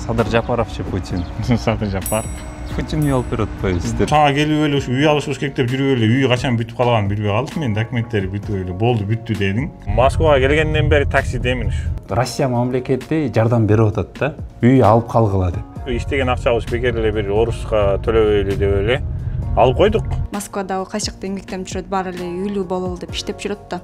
Садыр Жапаровчы Путин. Садыр Жапаров. Путин үй алып берет атпайбыздар. Сага келип эле ушу үй алышыбыз керек деп жүрүп эле үй качан бүтүп калганын билбей калдым. Мен документтери бүтүп эле болду, бүттү дедиң. Москвага келгенден бери таксидемин ушу. Россия мамлекети жардам берип атат да. Үй алып калгыла деп. Иштеген акчабыз бекер эле бир орусга төлөбөйлү деп эле алып койдук. Москвадагы кайчыкты эмгектенип жүрөт, баары эле үйлүү бололу деп иштеп жүрөт да.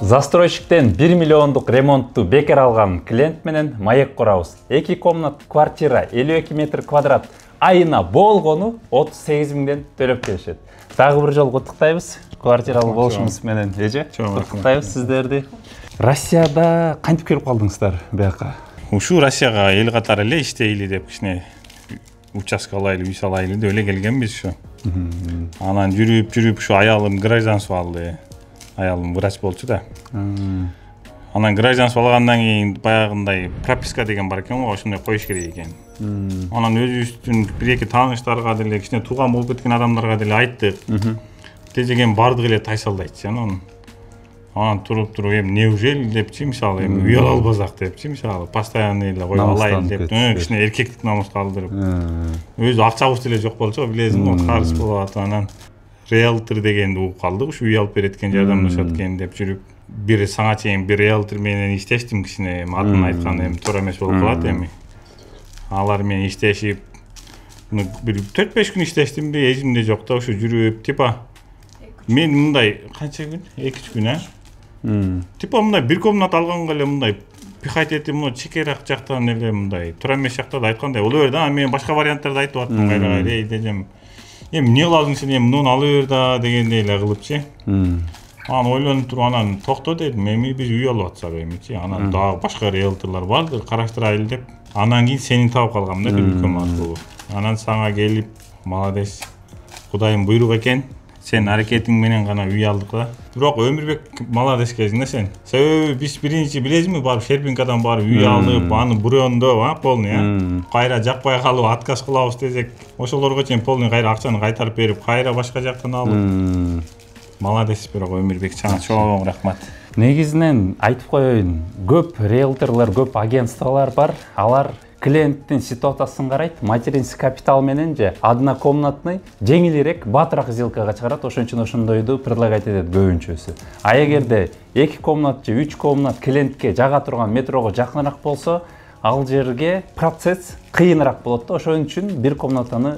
Застройщиктен 1 миллиондук ремонтту бекер алган клиент менен маек курабыз. 2 комнат квартира 52 метр квадрат айына болгону 38 миңден төлөп келишет. Дагы бир жолу куттуктайбыз. Квартиралуу болушуңуз менен эже. Куттуктайбыз сиздерди. Россияда кантип келип калдыңыздар бияка? Ушу Россияга эл катары эле иштейли деп кичине участка алайлы, үй салайлы деп эле келгенбиз ушу. Анан жүрүп ушу аялым гражданство алды. Аялым врач болчу да. Анан гражданство алгандан кийин баягындай прописка деген бар экен го, ошондой коюш керек экен. Анан өзүбүздүн бир-эки тааныштарга деле, кичине тууган болуп кеткен адамдарга деле айттык. Тежеген бардык эле тайсалдайтчы анан. Анан туруп эми неужели депчи, мисалы эми үй ала албасак депчи, мисалы постоянно эле коюп алайын деп, кичине эркектик намыс калдырып. Өзү акчабыз деле жок болчу, билесиң го, карыз болуп атып анан риэлтор дегенди угуп калдык, ушу үй алып берет экен, жардамдашат экен деп жүрүп, бир саңа чейин бир риэлтор менен иштештим, кичине атын айткан эми туура эмес болуп калат эми. Алар менен иштешип, бир 4-5 күн иштештимби, эсимде жок да, ушу жүрүп, типа мен мындай канча күн? 2-3 күн, Типа мындай бир комнат алганга эле мындай пихать этип, мына чекерак жактан эле мындай туура эмес жакта да айткандай. Ол жерде мен башка варианттарды айтып аттым, кайра-кайра, дедим. Эми эмне кыласың сен, эми муну ала бер да дегендей эле кылыпчы. Анан ойлонуп туруп, анан токто дедим, эми биз үй алып атсак эмичи, анан дагы башка риэлторлор бардыр, караштырайлы деп. Анан кийин сени таап калгам да, үлкөн аркылуу. Анан сага келип, молодец, Кудайым буйрук экен. Sen hareketin менен гана үй алдык да. Бирок Өмүрбек молодец кезиң да сен. Себеби биз биринчи билесизби, барып Шерпинкадан барып үй алып, аны бурёндоп, полный, кайра жакпай калып отказ кылабыз десек, ошолорго чейин полный кайра акчаны кайтарып берип, кайра башка жактан алып. Молодец, бирок Өмүрбек чаңа чоң рахмат. Негизинен айтып коеюн, көп риэлторлор, көп агентстволор бар. Алар клиенттин ситуациясын карайт, материнский капитал менен же однокомнатный жеңилирээк, батыраак сделкага чыгарат, ошон үчүн ошондойду предлагать этет көбүнчөсү. А эгерде 2 комнат же 3 комнат клиентке жага турган метрого жакыныраак болсо, ал жерге процесс кыйыныраак болот да, ошон үчүн бир комнатаны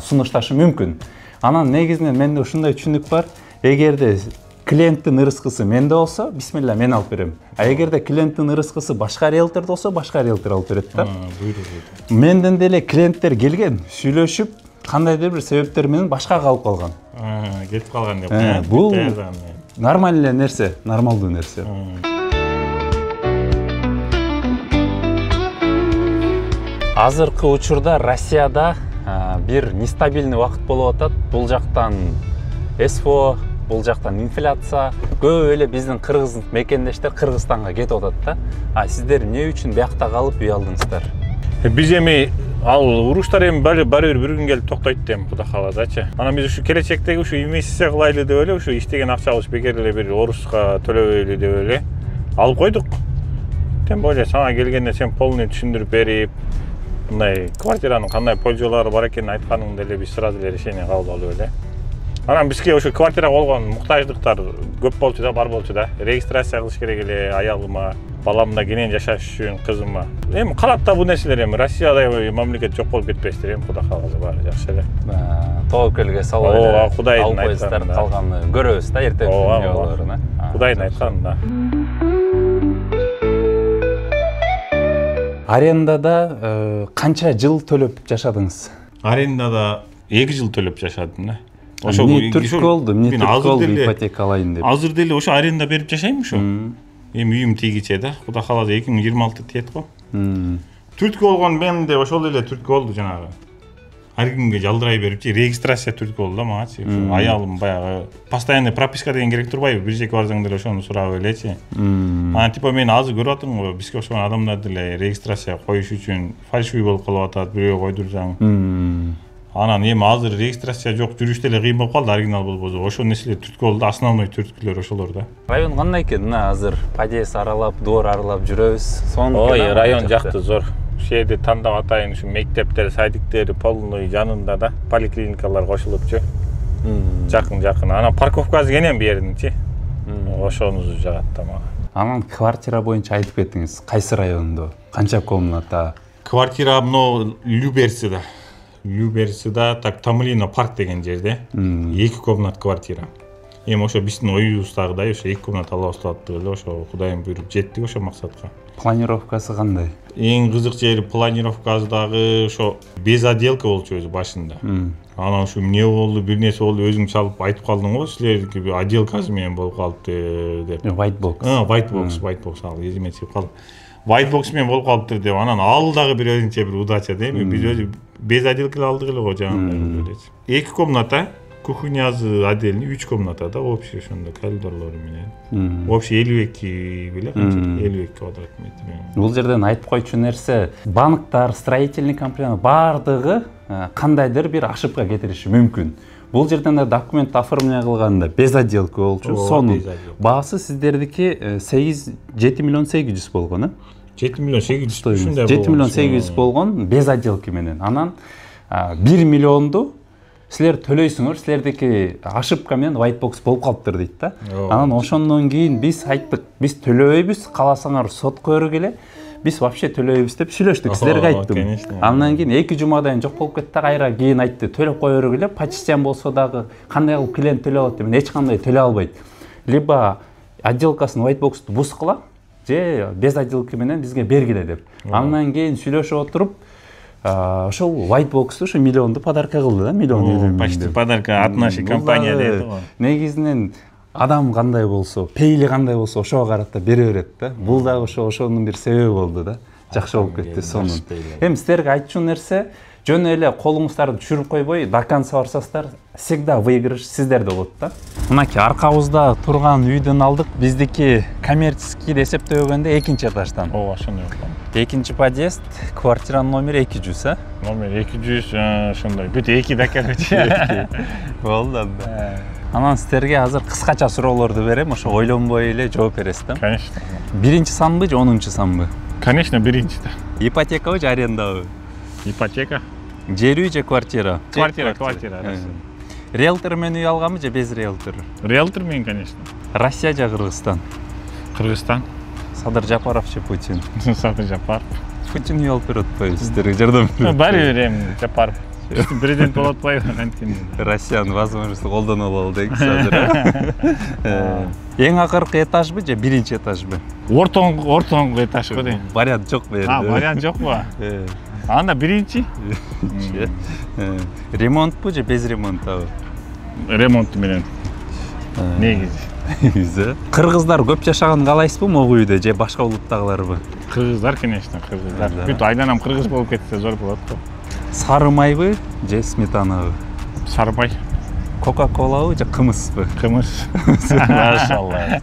сунушташы мүмкүн. Анан негизинен менде ушундай түшүнүк бар. Эгерде клиенттин ырыскысы менде болсо, бисмилла, мен алып берем. А эгерде клиенттин ырыскысы башка риэлтордо болсо, башка риэлтор алып берет да. Менден деле клиенттер келген, сүйлөшүп, кандайдыр бир себептер менен башкага алып калган. Кетип калган деп. Бул нормалдуу эле нерсе, нормалдуу нерсе. Азыркы учурда Россияда бир нестабильный убакыт болуп атат. Бул жактан СФО, бул жактан инфляция, көп эле биздин кыргыз мекендештер Кыргызстанга кетип атат да. А сиздер эмне үчүн биякта калып үй алдыңыздар? Биз эми ал уруштар эми бир күн келип токтойт дейм, Кудай кааласачы. Анан биз ушу келечектеги ушу инвестиция кылайлы деп эле, ушу иштеген акчабыз бекер эле бир орусга төлөбөйлү деп эле алып койдук. Тем более сага келгенде сен полный түшүндүрүп берип, мындай квартиранын кандай пользалары бар экенин айтканыңда эле биз сразу эле решение кабыл алып эле. Анан бизге ошо квартирага болгон муктаждыктар көп болчу да, бар болчу да. Регистрация кылыш керек эле аялыма, баламда кенен жашаш үчүн, кызыма. Эми калат да бул нерселер, эми Россияда мамлекет жок болуп кетпестир, эми Кудай кааласа баары жакшы эле. Тоокелге салып эле Кудайдын айтканы калганды көрөбүз да, эртеңки жолдорун. Кудайдын айтканы да. Арендада канча жыл төлөп жашадыңыз? Арендада 2 жыл төлөп жашадым да. Ошо түрткү болду, ипотека алайын деп. Азыр деле ошо аренда берип жашайм ушу. Эми үйүм тийгиче да, Кудай кааласа 2026 тиет го. Түрткү болгон менде ошол эле түрткү болду жанагы. Ар кимге жалдырай берипчи, регистрация түрткү болду да магачы. Аялым баягы постоянный прописка деген керек турбайбы? Бир жеке барсаң деле ошону сурап элечи. Анан типа мен азыр көрүп атырмын го, бизге ошол адамдар деле регистрация коюш үчүн фальшивый болуп калып атат, бирөөгө койдурсаң. Анан эми азыр регистрация жок, жүрүштө эле кыйын болуп калды, оригинал болбосо. Ошол нерселер түрткү болду, основной түрткүлөр ошолор да. Район кандай экен? Мына азыр подъезд аралап, двор аралап жүрөбүз. Ой, район жакты зор. Ушул жерде тандап атайын, ушу мектептер, садиктер полный жанында да, поликлиникалар кошулупчу. Жакын. Анан парковкасы кенен бердинчи. Ошонусу жагат да мага. Анан квартира боюнча айтып кеттиңиз. Кайсы райондо? Канча комната? Квартира мына Люберцida. Люберцida, так Тамлино парк деген жерде. 2 комнат квартира. Эми ошо биздин оюбуздагыдай ошо 2 комнат алабыз деп эле ошо Кудайым буйруп жеттик ошо максатка. Планировкасы кандай? Эң кызык жери планировкасы дагы ошо без отделка болчу өзү башында. Анан ушу эмне болду, бир нерсе болду, өзүң чалып айтып калдың го, силердики отделкасы менен болуп калыптыр деп. White box. White box ал эзиме чыгып калды. White box менен болуп калыптыр деп, анан ал дагы бир өзүнчө бир удача дейм. Биз өзү без отделка алдык эле го жаңы элечи. 2 комната, кухнясы отдельный, 3 комната да, общий ошондо коридорлору менен. Общий 52 беле канча? 52 квадрат метр. Бул жерден айтып койчу нерсе, банктар, строительный компания бардыгы кандайдыр бир ошибка кетириши мүмкүн. Бул жерден документ оформление кылганда без отделка болчу. Сонун баасы сиздердики 7 миллион 800 болгон, э? 7 миллион 800 ушундай 7 миллион 800 болгон без отделки менен. Анан 1 миллионду силер төлөйсүңөр, силердики ошибка менен white box болуп калыптыр дейт да. Анан ошондон кийин биз айттык, биз төлөбөйбүз, кааласаңар сотко өргүлө. Биз вообще төлөйбүз деп сүйлөштүк, силерге айттым. Андан кийин 2 жумадан жок болуп кетти, кайра кийин айтты, төлөп кое өргүлө, почтен болсо дагы кандай кылып клиент төлөп алат деп, эч кандай төлөй албайт. Либо отделкасын white box'ту бускыла, же без отделки менен бизге бергиле деп. Андан кийин сүйлөшүп отуруп, ошол white box'ту ушу миллионду подарка кылды да, миллион. Почти подарка от нашей компании дейт го. Негизинен адам кандай болсо, пейли кандай болсо ошого карата бере берет да. Бул дагы ошонун бир себеби болду да. Жакшы болуп кетти сонун. Эми силерге айтчу нерсе, жөн эле колуңуздарды түшүрүп койбой, до конца барсаңыздар, всегда выигрыш сиздерде болот да. Мынакей аркабызда турган үйдөн алдык, биздики коммерческий деп эсептөгөндө 2-этаждан. Ошондой болду. 2 подъезд, квартиранын номери 200, а? Номер 200, ошондой. Бүт 2 да короче. Болду. Анан сиздерге азыр кыскача суроолорду берем, ошо ойлонбой эле жооп бересиз да. Конечно. 1-санбы же 10-санбы? Конечно, биринчи да. Ипотекабы же арендабы? Ипотека. Жер үй же квартира? Квартира. Риэлтор менен үй алганбы же без риэлтор? Риэлтор менен, конечно. Россия же Кыргызстан? Кыргызстан. Садыр Жапаров же Путин? Садыр Жапаров. Путин үй алып берет атпайбы сиздерге жардам берет? Баары бир эми Жапаров. Президент болот атпайбы кантип? Россиянын возможностун колдоно алалы дейкиз азыр. Эң акыркы этажбы же 1-этажбы? Ортоңку этаж го дейм. Вариант жок бу жерде. Вариант жокпу? Анда биринчи. Ремонтпу же без ремонтабы? Ремонт менен. Негизи. Кыргыздар көп жашаган каалайсызбы могу үйдө же башка улуттагыларбы? Кыргыздар, конечно, кыргыздар. Бүт айланам кыргыз болуп кетсе зор болот го. Сары майбы же сметанабы? Сары май. Кока-колабы же кымызбы? Кымыз. Машалла.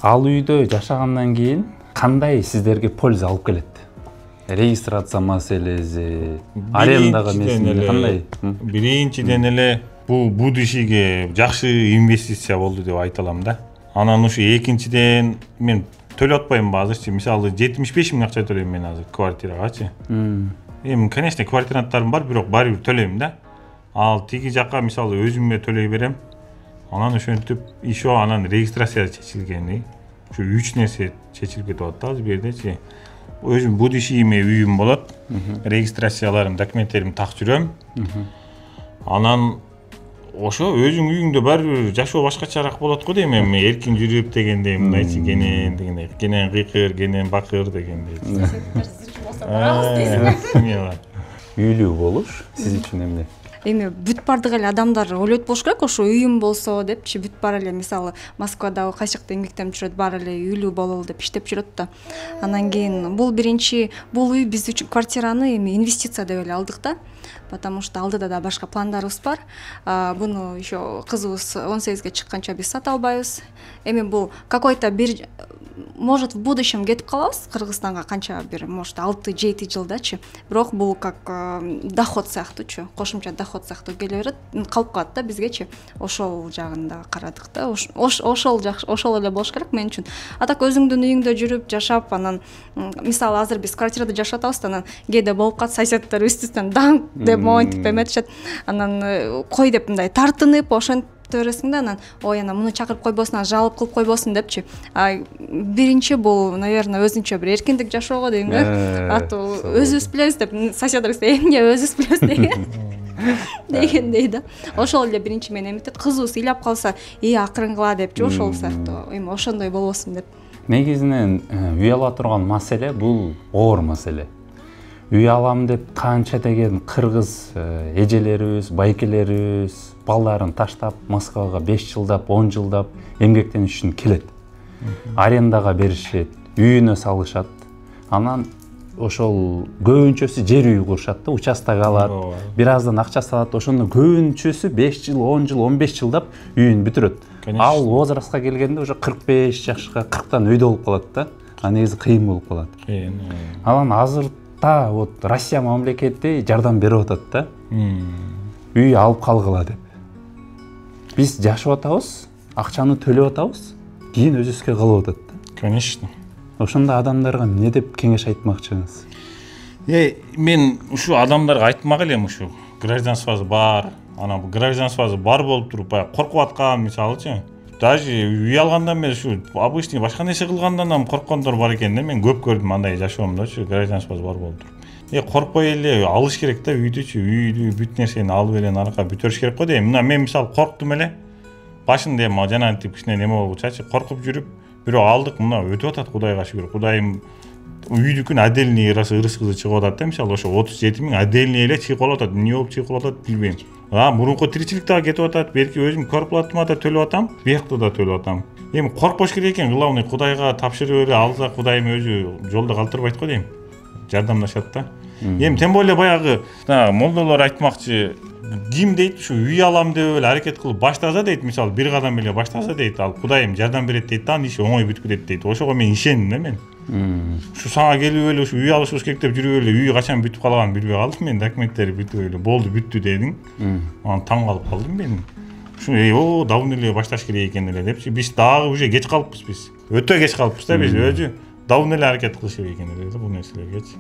Ал үйдө жашагандан кийин кандай сиздерге польза алып келет? Регистрация маселеси, арендага меселеси кандай? Биринчиден эле бул будущийге жакшы инвестиция болду деп айта алам да. Анан ушу экинчиден мен төлөп атпайм азырчы. Мисалы 75 000 акча төлөйм мен азыр квартирагачы. Эми, конечно, квартиранттарым бар, бирок баары бир төлөйм да. Ал тиги жакка мисалы өзүмө төлөй берем. Анан ошентип еще анан регистрация чечилгени. Ушу 3 нерсе чечилип кетип атат азыр бу жердечи. Өзүм будущийме үйүм болот. Регистрацияларым, документтеримди так жүрөм. Анан ошо өзүң үйүңдө баары жашоо башкачараак болот го дейм. Эми эркин жүрүп дегендей, мындайчы кенен кыйкыр, кенен бакыр дегендей. Үйлүү болуш сиз үчүн эмне? Эми бүт бардык эле адамдар ойлойт болуш керек, ошо үйүм болсо депчи, бүт баары эле мисалы Москвада кайчыкта эмгектенип жүрөт, баары эле үйлүү бололу деп иштеп жүрөт да. Анан кийин бул биринчи, бул үй биз үчүн квартираны эми инвестиция деп эле алдык да. Потому что алдыда да башка пландарыбыз бар. Буну еще кызыбыз 18ге чыкканча биз сата албайбыз. Эми бул какой-то бир может в будущем кетип калабыз Кыргызстанга канча бир может 6-7 жылдачы. Бирок бул как доход сыяктуучу, кошумча доход сыяктуу келе берет, калып калат да бизгечи. Ошол жагында карадык да. Ошол жакшы, ошол эле болуш керек мен үчүн. А так өзүңдүн үйүңдө жүрүп жашап, анан мисалы азыр биз квартирада жашап атабыз, анан кээде болуп калат соседдер үстүбүздөн данг деп монтип эметишет. Анан кой деп мындай тартынып ошентип бересиң да, анан ой ана муну чакырып койбосун, жалып кылып койбосун депчи. Биринчи бул, наверное, өзүнчө бир эркиндик жашоого дейм да. Атуу өзүбүз билебиз деп соседдер эмне өзүбүз билебиз дегендей да. Ошол эле биринчи мени эметет, кызыбыз ыйлап калса, акырынгыла депчи, ошол сыяктуу. Эми ошондой болбосун деп. Негизинен үй ала турган маселе бул оор маселе. Үй алам деп канча деген кыргыз эжелерибиз, байкелерибиз балдарын таштап Москвага 5 жылдап, 10 жылдап эмгектениш үчүн келет. Арендага беришет, үйүнө салышат. Анан ошол көбүнчөсү жер үй курушат да, участок алат, бир аздан акча салат, ошондо көбүнчөсү 5 жыл, 10 жыл, 15 жылдап үйүн бүтүрөт. Ал возрастка келгенде уже 45 жашка, 40тан үйдө болуп калат да. Негизи кыйын болуп калат. Анан азырда вот Россия мамлекети жардам берип атат да. Үй алып калгыла деп. Биз жашап атабыз, акчаны төлөп атабыз, кийин өзүбүзгө калып атат да. Конечно. Ошондо адамдарга эмне деп кеңеш айтмакчысыз? Мен ушу адамдарга айтмак элем, ушу гражданствосу бар, ана гражданствосу бар болуп туруп баягы коркуп аткан мисалычы. Даже үй алганда мен ушу обычный башка нерсе кылгандан да корккондор бар экен да, мен көп көрдүм андай жашоомдочу, гражданствосу бар болуп туруп. Коркпой эле алыш керек да үйдүчү, үйдү бүт нерсени алып эле наракка бүтөрүш керек го дейм. Мына мен мисалы корктум эле. Башында эми жанагынтип кичине неме болчучу, коркуп жүрүп, бирок алдык, мына өтүп атат, Кудайга шүгүр. Кудайым үйдүкүн отдельный ырыс-кызы чыгып атат да, мисалы ошо 37 000 отдельный эле чыгып атат. Эмне болуп чыгып атат билбейм. Мурунку тиричилик дагы кетип атат, берки өзүм корплатыма да төлөп атам, биякта да төлөп атам. Эми коркпош керек экен, главный Кудайга тапшырып эле алса, Кудайым өзү жолдо калтырбайт го дейм. Жардамдашат да. Эми тем более баягы молдолор айтмакчы, ким дейт ушу үй алам деп эле аракет кылып баштаса дейт, мисалы бир кадам эле баштаса дейт, ал Кудайым жардам берет дейт да, иши оңой бүтүп кетет дейт. Ошого мен ишендим да мен. Ушу сага келип эле ушу үй алышыбыз керек деп жүрүп эле үй качан бүтүп калганын билбей калдым мен, документтери бүтүп эле болду, бүттү дедиң. Анан таң калып калдым мен. Ушу давно эле башташ керек экен эле депчи. Биз дагы уже кеч калыппыз биз. Өтө кеч калыппыз да биз. Өзү давно эле аракет кылыш керек экен эле бул нерселергечи.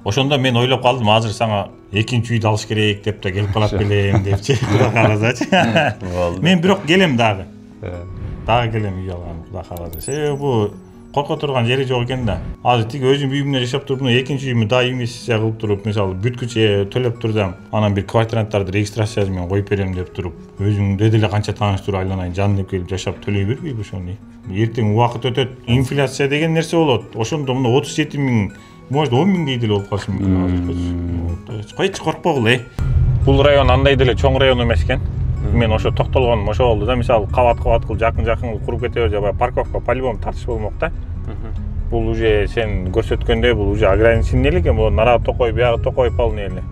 Ошондо мен ойлоп калдым, азыр сага экинчи үйдү алыш керек деп да келип калат белем депчи. Кудай кааласачы. Мен бирок келем дагы. Дагы келем үй алган, Кудай кааласа. Себеби бул корко турган жери жок экен да. Азыр тиги өзүм үйүмдө жашап туруп, экинчи үйүмдү да инвестиция кылып туруп, мисалы бүткүчө төлөп турдам. Анан бир квартиранттарды регистрациясы менен коюп берем деп туруп, өзүңдө деле канча тааныштуу айланайын жанып келип жашап төлөй бербейби ошону? Эртең убакыт өтөт, инфляция деген нерсе болот. Ошондо мына 37 000, может 10 000 деле болуп калышы мүмкүн азыр. Койчу коркпогула. Бул район андай деле чоң район эмес экен. Мен ошо токтолгонум ошо болду да, мисалы кабат кылып жакын куруп кете берсе, баягы парковка по-любому тартыш болмок да. Бул уже сен көрсөткөндөй бул уже ограничение эле экен, бул нарагы токой, биягы токой полный эле.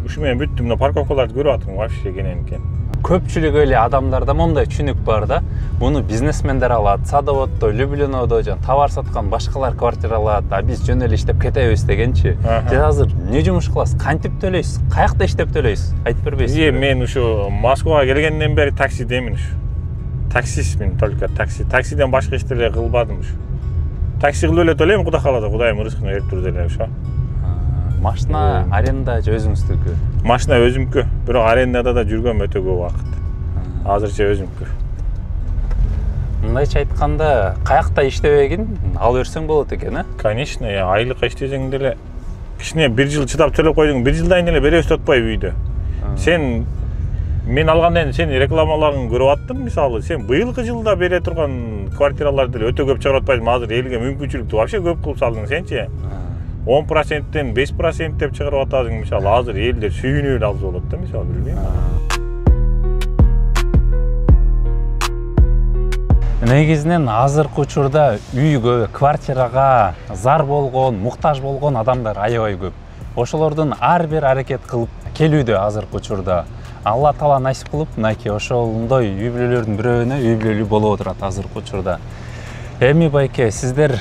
Ушу менен бүттү, мына парковкаларды көрүп атырмын, вообще кенен экен. Көпчүлүк эле адамдарда мондай түшүнүк бар да. Муну бизнесмендер алат, Садоводдо, Люблиноодо товар саткан башкалар квартира алат, а биз жөн эле иштеп кетебиз дегенчи. Сиз азыр эмне жумуш кыласыз? Кантип төлөйсүз? Каякта иштеп төлөйсүз? Айтып бербейсизби? Мен ушу Москвага келгенден бери таксидемин ушу. Таксистмин, только такси. Таксиден башка иштерди кылбадым ушу. Такси кылып эле төлөйм, Кудай кааласа, Кудайым ырыскын берип турду эле ошо. Машина аренда же өзүңүздүкү? Машина өзүмкү, бирок арендада да жүргөм өтө көп убакыт. Азырча өзүмкү. Мындайча айтканда, каякта иштебегин ала берсең болот экен, э? Конечно, айлыкка иштесең деле кичине 1 жыл чыдап төлөп койдуң, 1 жылдан кийин эле беребиз деп атпайбы үйдө. Сен мен алгандан кийин сенин рекламаларыңды көрүп аттым, мисалы, сен быйылкы жылда бере турган квартираларды деле өтө көп чыгарып атпайсың, азыр элге мүмкүнчүлүктү вообще көп кылып салдың сенчи. 10%-тен 5% деп чыгарып атасың, мисалы, азыр элдер сүйүнүп эле алса болот да, мисалы, билбейм. Негизинен азыркы учурда үйгө, квартирага зар болгон, муктаж болгон адамдар аябай көп. Ошолордун ар бир аракет кылып келүүдө азыркы учурда. Алла таала насип кылып, мынакей ошондой үй бүлөлөрдүн бирөөнө үй бүлөлүү болуп отурат азыркы учурда. Эми байке, сиздер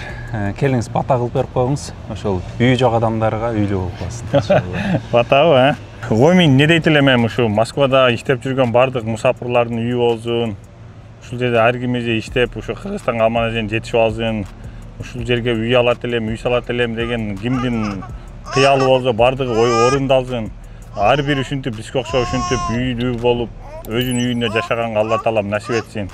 келиңиз бата кылып берип коюңуз. Ошол үйү жок адамдарга үйлүү болуп калсын. Батабы, Ой, мен не дейт элем, ушу Москвада иштеп жүргөн бардык мусафирлардын үйү болсун. Ушул жерде ар ким эже иштеп, ушу Кыргызстанга аман-эсен жетишип алсын. Ушул жерге үй алат элем, үй салат элем деген кимдин кыялы болсо бардыгы орундалсын. Ар бири ушинтип бизге окшоп ушинтип үйлүү болуп, өзүнүн үйүндө жашаганга Алла таалам насип этсин.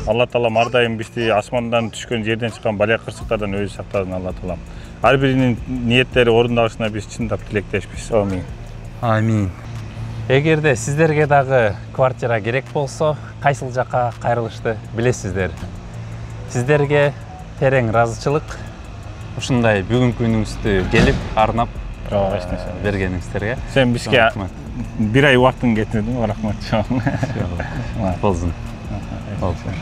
Алла таалам ар дайым бизди асмандан түшкөн, жерден чыккан бале кырсыктардан өзү сактасын Алла таалам. Ар биринин ниеттери орундалышына биз чындап тилектешпиз. Амин. Амин. Эгерде сиздерге дагы квартира керек болсо, кайсыл жакка кайрылышты билесиздер. Сиздерге терең ыраазычылык ушундай бүгүнкү күнүңүздү келип арнап бергениңиздерге. Сен бизге бир ай убактың кетирдиң, рахмат. Болсун. Болсун.